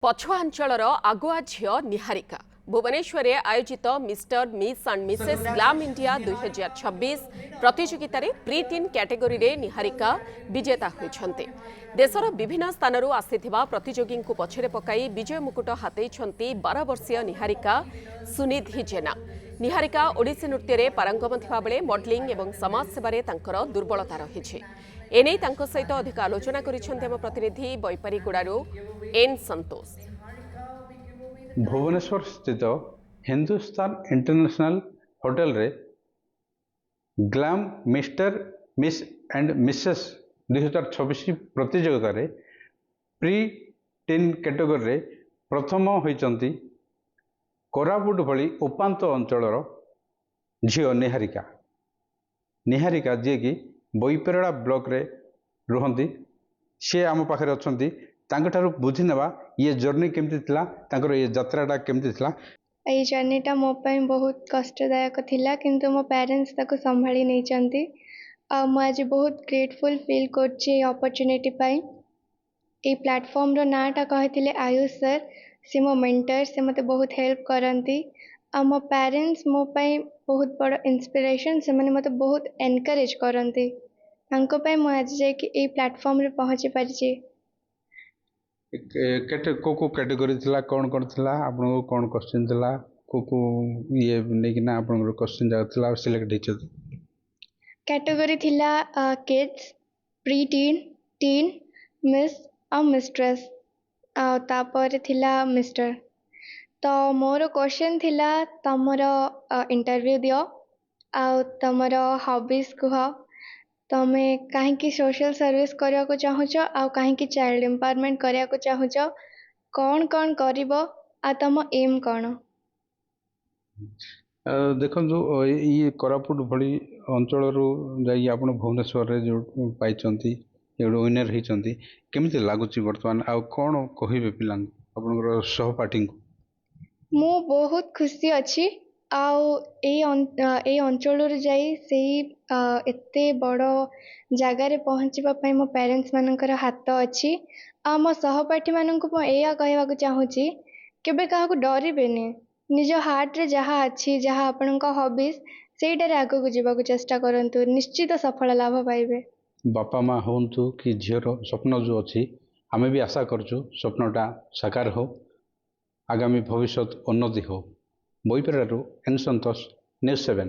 ପଛୁଆଞ୍ଚଳର ଆଗୁଆ ଝିଅ ନିହାରିକା ଭୁବନେଶ୍ୱରରେ ଆୟୋଜିତ mister miss and Mrs glam India 2026 ପ୍ରତିଯୋଗିତାରେ ପ୍ରି ଟିନ୍ କ୍ୟାଟେଗୋରୀରେ ନିହାରିକା ବିଜେତା ହୋଇଛନ୍ତି। ଦେଶର ବିଭିନ୍ନ ସ୍ଥାନରୁ ଆସିଥିବା ପ୍ରତିଯୋଗୀଙ୍କୁ ପଛରେ ପକାଇ ବିଜୟ ମୁକୁଟ ହାତେଇଛନ୍ତି 12 ବର୍ଷୀୟ ନିହାରିକା ସୁନିଧି ଜେନା। ନିହାରିକା ଓଡ଼ିଶୀ ନୃତ୍ୟରେ ପାରଙ୍ଗମ ଥିବାବେଳେ ମଡେଲିଂ ଏବଂ ସମାଜସେବାରେ ତାଙ୍କର ଦୁର୍ବଳତା ରହିଛି। एने तांको सहित अधिक आलोचना करिसेंते हम प्रतिनिधि बैपारीगुड़ारू एन संतोष। भुवनेश्वर स्थित हिंदुस्तान इंटरनेशनल होटल रे Ghulam mister miss and Mrs 2026 प्रतियोगिता रे प्री टीन कैटेगरी रे प्रथम होइचंती कोरापुट भली उपांत अंचलर झियो निहारिका। निहारिका जे कि बैपेराड़ा ब्लॉक रे रुहंती सी आम पाखे अच्छा बुझी नेबा ये जर्नी केमती थिला तांकर ये यात्राटा केमती थिला। ये जर्नीटा मो पई बहुत कष्टदायक थिला किंतु मो पेरेंट्स ताको संभाली नहीं चंती आ मो आज बहुत ग्रेटफुल फील करछि अपॉर्चुनिटी पाई। ए प्लेटफॉर्म रो नाटा कहथिले आयुष सर से मो मेंटर से मते बहुत हेल्प करंती आ मो पेरेंट्स मो पई बहुत बड़ इंस्पिरेशन से मने मते बहुत एनकरेज करंती तांको पई मो आज जे कि ए प्लेटफॉर्म रे पहुंची परिछि। को कैटेगरी थिला कौन थिला आपन को कौन क्वेश्चन थिला को ये नै कि ना आपन क्वेश्चन जा थिला सिलेक्ट हिच कैटेगरी थिला kids pre tin tin miss और मिस्ट्रेस तापर थिला मिस्टर। तो मोर क्वेश्चन थिला तमर इंटरव्यू दियो आ तमर हॉबीज कुह तमे कहीं सोशल सर्विस करिया को चाहुच आ कहीं चाइल्ड एम्पावरमेंट करिया को चाहुच कौन कौन करिवो आ तम एम कौन। देखो ये कोरापुट भली अंचल जाई आपण भुवनेश्वर रे जो पाइचंती एडो विनर हिचंती केमिति लागुची वर्तमान आ कोन कहिबे पिलां आपनकर सहपाठी को। मु बहुत खुशी अच्छी ए अंचल जाई से एते बड़ जगार पहुँचवाई मो पेरेंट्स मानकर हाथ अच्छी आ मो सहपाठी मानू या कहवाक चाहूँगी केबे क्या डरबेनि निज हार्ट रे जहाँ अच्छी जहाँ आपण हॉबीज सेटारे आगक जावाक चेष्टा करंतु निश्चित सफल लाभ पाइबे। बापा माँ हूँ कि झीर स्वप्न जो अच्छी आमे भी आशा करचु स्वप्नटा साकार हो आगामी भविष्य उन्नति हो। बैपेरारू एन संतोष न्यूज़ 7।